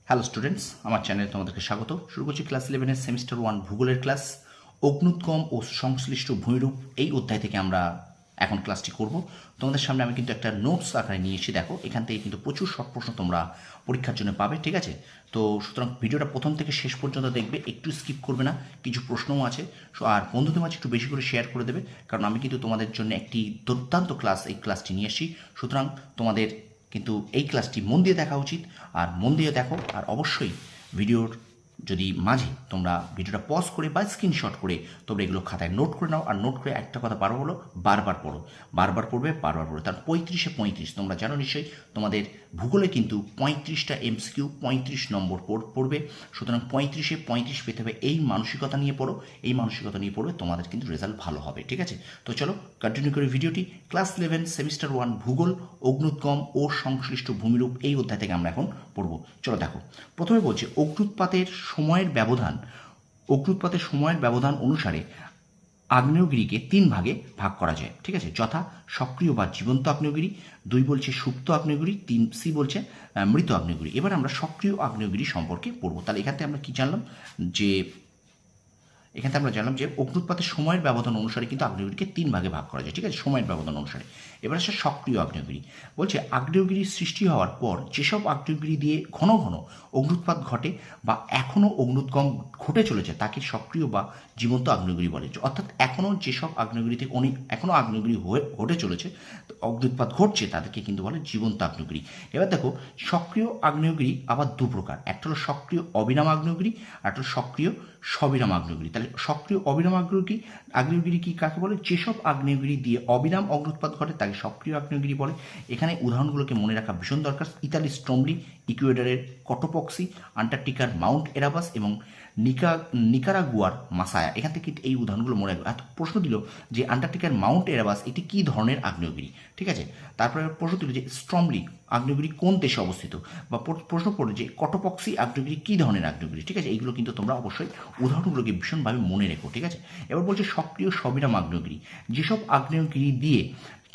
Hello students, আমার চ্যানেলে তোমাদেরকে স্বাগত। শুরু করছি ক্লাস 11-এর সেমিস্টার 1 ভূগোলের ক্লাস। অগ্নুৎগম ও সংশ্লিষ্ট ভূমিরূপ এই অধ্যায় থেকে আমরা এখন ক্লাসটি করব। তোমাদের সামনে আমি কিন্তু একটা নোটস আকারে নিয়ে এসে দেখো, এখান থেকে কিন্তু প্রচুর শর্ট প্রশ্ন তোমরা পরীক্ষার জন্য পাবে, ঠিক আছে? তো সুতরাং ভিডিওটা প্রথম থেকে শেষ পর্যন্ত দেখবে, একটু স্কিপ করবে না, কিছু প্রশ্নও আছে। আর বন্ধুদের মাঝে একটু বেশি করে শেয়ার করে দেবে, কারণ আমি কিন্তু তোমাদের জন্য একটি দুর্দান্ত এই ক্লাসটি নিয়ে এসেছি। সুতরাং তোমাদের কিন্তু এই ক্লাসটি মন দিয়ে দেখা উচিত, আর মন দিয়ে দেখো। আর অবশ্যই ভিডিওর যদি মাঝে তোমরা ভিডিওটা পজ করে বা স্ক্রিনশট করে তোমরা এগুলো খাতায় নোট করে নাও। আর নোট করে একটা কথা বারবার হলো, বারবার পড়ো, বারবার পড়বে, বারবার পড়বে। তার 35-এ 35 তোমরা জানো নিশ্চয়ই, তোমাদের ভূগোলে কিন্তু 35টা এমসিকিউ, 35 নম্বর পড়বে। সুতরাং 35-এ 35 পেতে হবে, এই মানসিকতা নিয়ে পড়ো, এই মানসিকতা নিয়ে পড়বে, তোমাদের কিন্তু রেজাল্ট ভালো হবে, ঠিক আছে? তো চলো কন্টিনিউ করি ভিডিওটি। ক্লাস 11 সেমিস্টার 1 ভূগোল, অগ্নুৎগম ও সংশ্লিষ্ট ভূমিরূপ এই অধ্যায় থেকে আমরা এখন পড়ব। চলো দেখো, প্রথমে বলছে অগ্নুৎপাতের সময়ের ব্যবধান অনুসারে আগ্নেয়গিরিকে 3 ভাগে ভাগ করা যায়, ঠিক আছে? যথা সক্রিয় বা জীবন্ত আগ্নেয়গিরি, 2 বলছে সুপ্ত আগ্নেয়গিরি, 3 বলছে মৃত আগ্নেয়গিরি। এবার আমরা সক্রিয় আগ্নেয়গিরি সম্পর্কে পড়ব। তাহলে এখান থেকে আমরা কি জানলাম, যে অগ্নুৎপাতের সময়ের ব্যবধান অনুসারে কিন্তু আগ্নেয়গিরিকে 3 ভাগে ভাগ করা যায়, ঠিক আছে? সময়ের ব্যবধান অনুসারে। এবার আসে সক্রিয় আগ্নেয়গিরি। বলছে আগ্নেয়গিরি সৃষ্টি হওয়ার পর যেসব আগ্নেয়গিরি দিয়ে ঘন ঘন অগ্নুৎপাত ঘটে বা এখনও অগ্নুৎগম ঘটে চলেছে তাকে সক্রিয় বা জীবন্ত আগ্নেয়গিরি বলে। অর্থাৎ এখনও যেসব আগ্নেয়গিরিতে এখনও আগ্নেয়গিরি অগ্নুৎপাত ঘটছে তাদেরকে কিন্তু বলে জীবন্ত আগ্নেয়গিরি। এবার দেখো, সক্রিয় আগ্নেয়গিরি আবার 2 প্রকার। একটা হলো সক্রিয় অবিরাম আগ্নেয়গিরি, আর একটা হলো সক্রিয় সবিরাম আগ্নেয়গিরি। তাহলে সক্রিয় অবিরাম আগ্নেয়গিরি কি কাকে বলে? যেসব আগ্নেয়গিরি দিয়ে অবিরাম অগ্নুৎপাত ঘটে তাকে সক্রিয় আগ্নেয়গিরি বলে। এখানে উদাহরণগুলোকে মনে রাখা ভীষণ দরকার। ইতালির স্ট্রমলি, ইকুয়েডরের কটোপক্সি, আন্টার্কটিকার মাউন্ট এরাবাস এবং নিকারাগুয়ার মাসায়া। এখান থেকে এই উদাহরণগুলো মনে রাখবে। প্রশ্ন দিল যে আন্টার্কটিকার মাউন্ট এরাবাস এটি কী ধরনের আগ্নেয়গিরি, ঠিক আছে? তারপরে প্রশ্ন দিল যে স্ট্রমলি আগ্নেয়গিরি কোন দেশে অবস্থিত, বা প্রশ্ন পড়লো যে কটোপক্সি আগ্নেয়গিরি কী ধরনের আগ্নেয়গিরি, ঠিক আছে? এইগুলো কিন্তু তোমরা অবশ্যই উদাহরণগুলোকে ভীষণভাবে মনে রেখো, ঠিক আছে? এবার বলছে সক্রিয় সবিরাম আগ্নেয়গিরি। যেসব আগ্নেয়গিরি দিয়ে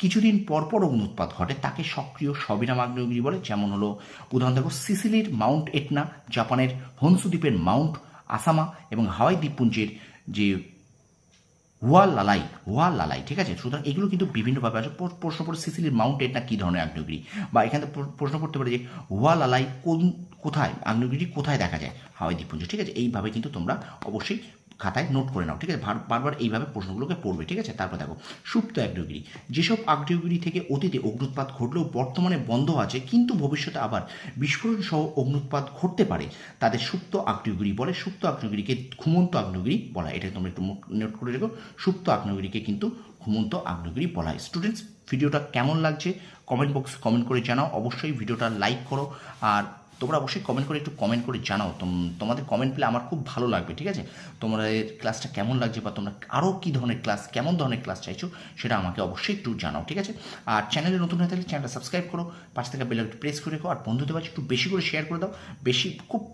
কিছুদিন পরপর অগ্নুৎপাত ঘটে তাকে সক্রিয় সবিরাম আগ্নেয়গিরি বলে। যেমন হলো উদাহরণ দেখো, সিসিলির মাউন্ট এটনা, জাপানের হনসু দ্বীপের মাউন্ট আসামা এবং হাওয়াই দ্বীপপুঞ্জের যে হুয়া লালাই, ঠিক আছে? সুতরাং এগুলো কিন্তু বিভিন্নভাবে আছে। প্রশ্ন পড়ে সিসিলির মাউন্ট এটনা কী ধরনের আগ্নেয়গিরি, বা এখানে প্রশ্ন করতে পারে যে হুয়া লালাই কোথায় আগ্নেয়গিরি কোথায় দেখা যায়? হাওয়াই দ্বীপপুঞ্জ, ঠিক আছে? এইভাবে কিন্তু তোমরা অবশ্যই খাতায় নোট করে নাও, ঠিক আছে? বারবার এইভাবে প্রশ্নগুলোকে পড়বে, ঠিক আছে? তারপর দেখো সুপ্ত আগ্নেয়গিরি। যেসব আগ্নেয়গিরি থেকে অতীতে অগ্নুৎপাত ঘটলেও বর্তমানে বন্ধ আছে কিন্তু ভবিষ্যতে আবার বিস্ফোরণ সহ অগ্নুৎপাত ঘটতে পারে তাদের সুপ্ত আগ্নেয়গিরি বলে। সুপ্ত আগ্নেয়গিরিকে ঘুমন্ত আগ্নেয়গিরি বলা হয়। এটা তোমরা একটু নোট করে রেখো, সুপ্ত আগ্নেয়গিরিকে কিন্তু ঘুমন্ত আগ্নেয়গিরি বলা হয়। স্টুডেন্টস, ভিডিওটা কেমন লাগছে কমেন্ট বক্সে কমেন্ট করে জানাও। অবশ্যই ভিডিওটা লাইক করো, আর তোমরা অবশ্যই একটু কমেন্ট করে জানাও। তোমাদের কমেন্ট পেলে আমার খুব ভালো লাগবে, ঠিক আছে? তোমাদের ক্লাসটা কেমন লাগছে, বা তোমরা আরও কী ধরনের ক্লাস, কেমন ধরনের ক্লাস চাইছো সেটা আমাকে অবশ্যই একটু জানাও, ঠিক আছে? আর চ্যানেলে নতুন হয়ে থাকলে চ্যানেলটা সাবস্ক্রাইব করো, পাশ থেকে বেল আইকনটি প্রেস করে রেখো, আর বন্ধুদের কাছে একটু বেশি করে শেয়ার করে দাও,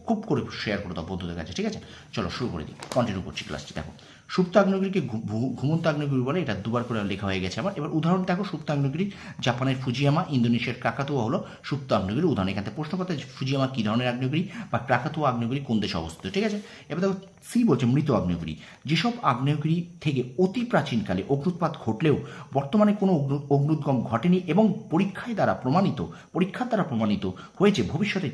খুব করে শেয়ার করে দাও বন্ধুদের কাছে, ঠিক আছে? চলো শুরু করে দিই, কন্টিনিউ করছি ক্লাসটি। দেখো, সুপ্ত আগ্নেয়গিরিকে ঘুমন্ত আগ্নেয়গিরি বলে। এটা 2বার করে লেখা হয়ে গেছে আমার। এবার উদাহরণ দেখো, সুপ্ত আগ্নেয়গিরি জাপানের ফুজিয়ামা, ইন্দোনেশিয়ার ক্রাকাতুয়া হলো সুপ্ত আগ্নেয়গিরি উদাহরণ। এখান থেকে প্রশ্ন করতে ফুজিয়ামা কী ধরনের আগ্নেয়গিরি, বা ক্রাকাতুয়া আগ্নেয়গিরি কোন দেশে অবস্থিত, ঠিক আছে? এবার দেখো সি বলছে মৃত আগ্নেয়গিরি। যেসব আগ্নেয়গিরি থেকে অতি প্রাচীনকালে অগ্নুৎপাত ঘটলেও বর্তমানে কোনো অগ্নুৎগম ঘটেনি এবং পরীক্ষার দ্বারা প্রমাণিত হয়েছে ভবিষ্যতে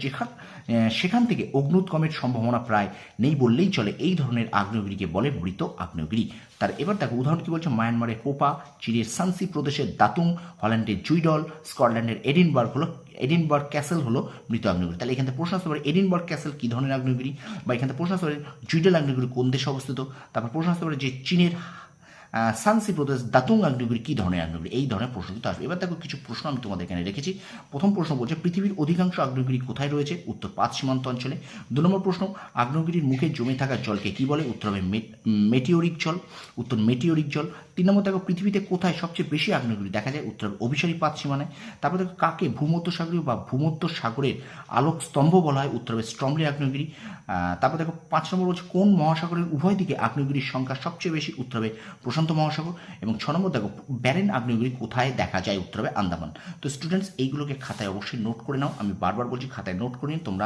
সেখান থেকে অগ্নুৎগমের সম্ভাবনা প্রায় নেই বললেই চলে, এই ধরনের আগ্নেয়গিরিকে বলে মৃত আগ্নেয়গিরি। তার এবার দেখো উদাহরণ কি বলছে, মায়ানমারের কোপা, চীনের সানসি প্রদেশের দাতুং, হল্যান্ডের জুইডল, স্কটল্যান্ডের এডিনবার্গ ক্যাসেল হলো মৃত আগ্নেয়গিরি। তাহলে এখান থেকে প্রশ্ন আসতে পারে এডিনবার্গ ক্যাসেল কী ধরনের আগ্নেয়গিরি, বা এখান থেকে প্রশ্ন আসতে পারে জুইডল আগ্নেয়গিরি কোন দেশে অবস্থিত। তারপর প্রশ্ন আসতে পারে যে চীনের সানসি প্রদেশ দাতুং আগ্নেয়গিরি কী ধরনের আগ্নেয়গিরি। এই ধরনের প্রশ্ন কিন্তু আসবে। এবার দেখো কিছু প্রশ্ন আমি তোমাদের এখানে রেখেছি। প্রথম প্রশ্ন বলছে পৃথিবীর অধিকাংশ আগ্নেয়গিরি কোথায় রয়েছে? উত্তর পাঁচ সীমান্ত অঞ্চলে। 2 নম্বর প্রশ্ন, আগ্নেয়গিরির মুখে জমে থাকা জলকে কী বলে? উত্তর হবে মেটিওরিক জল, উত্তর মেটিওরিক জল। 3 নম্বর দেখো পৃথিবীতে কোথায় সবচেয়ে বেশি আগ্নেয়গিরি দেখা যায়? উত্তর হবে অভিসারী পাত সীমানায়। তারপর দেখো কাকে ভূমধ্যসাগরীয় বা ভূমধ্যসাগরের আলোক স্তম্ভ বলা হয়? উত্তর হবে স্ট্রমলি আগ্নেয়গিরি। তারপর দেখো 5 নম্বর বলছে কোন মহাসাগরের উভয় দিকে আগ্নেয়গিরির সংখ্যা সবচেয়ে বেশি? উত্তর হবে প্রশান্ত প্রশান্ত মহাসাগর, এবং 6 নম্বর দেখো ব্যারেন আগ্নেয়গিরি কোথায় দেখা যায়, উত্তর হবে আন্দামান। তো স্টুডেন্টস এইগুলোকে খাতায় অবশ্যই নোট করে নাও, আমি বারবার বলছি খাতায় নোট করে নিন, তোমরা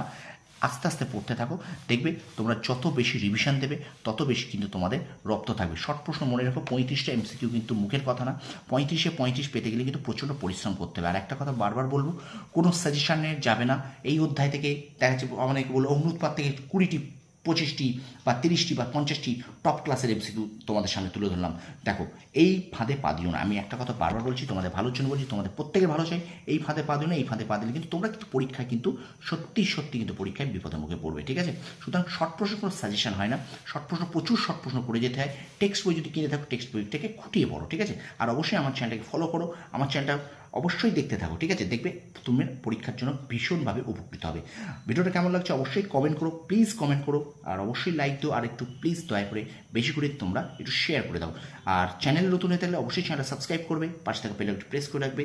আস্তে আস্তে পড়তে থাকো, দেখবে তোমরা যত বেশি রিভিশন দেবে তত বেশি কিন্তু তোমাদের রপ্ত থাকবে। শর্ট প্রশ্ন মনে রাখো, 35টা এমসিকিউ কিন্তু মুখের কথা না, 35-এ 35 পেতে গেলে কিন্তু প্রচণ্ড পরিশ্রম করতে হবে। আর একটা কথা বারবার বলবো, কোনো সাজেশানে যাবে না এই অধ্যায় থেকে, দেখা যাচ্ছে অনেকে বলবো অগ্নুৎপাত থেকে 20টি 25টি বা 30টি বা 50টি টপ ক্লাসের এমসিকিউ তোমাদের সামনে তুলে ধরলাম। দেখো এই ফাঁদে পা দিও না, আমি একটা কথা বারবার বলছি, তোমাদের ভালোর জন্য বলছি, তোমাদের প্রত্যেকের ভালো চাই, এই ফাঁদে পা দিও না। এই ফাঁদে পা দিলে কিন্তু তোমরা কিন্তু পরীক্ষায় কিন্তু সত্যি সত্যি কিন্তু পরীক্ষায় বিপদের মুখে পড়বে, ঠিক আছে? সুতরাং শর্ট প্রশ্ন কোনো সাজেশন হয় না, শর্ট প্রশ্ন প্রচুর শর্ট প্রশ্ন করে যেতে হয়। টেক্সট বই যদি কিনে থাকো টেক্সট বই থেকে খুঁটিয়ে পড়ো, ঠিক আছে? আর অবশ্যই আমার চ্যানেলটাকে ফলো করো, আমার চ্যানেলটা অবশ্যই দেখতে থাকো, ঠিক আছে? দেখবে তুমি পরীক্ষার জন্য ভীষণভাবে উপকৃত হবে। ভিডিওটা কেমন লাগছে অবশ্যই কমেন্ট করো, প্লিজ কমেন্ট করো, আর অবশ্যই লাইক দিও, আর একটু প্লিজ দয়া করে বেশি করে তোমরা একটু শেয়ার করে দাও। আর চ্যানেল নতুন হয়ে থাকলে অবশ্যই চ্যানেলটা সাবস্ক্রাইব করবে, পাশে থাকা বেল একটু প্রেস করে রাখবে,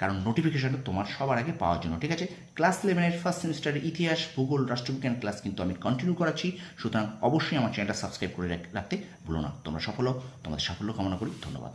কারণ নোটিফিকেশনটা তোমার সবার আগে পাওয়ার জন্য, ঠিক আছে? ক্লাস 11-এর ফার্স্ট সেমিস্টারের ইতিহাস, ভূগোল, রাষ্ট্রবিজ্ঞান ক্লাস কিন্তু আমি কন্টিনিউ করাচ্ছি, সুতরাং অবশ্যই আমার চ্যানেলটা সাবস্ক্রাইব করে রাখতে ভুলো না। তোমরা সফল হও, তোমাদের সাফল্য কামনা করি, ধন্যবাদ।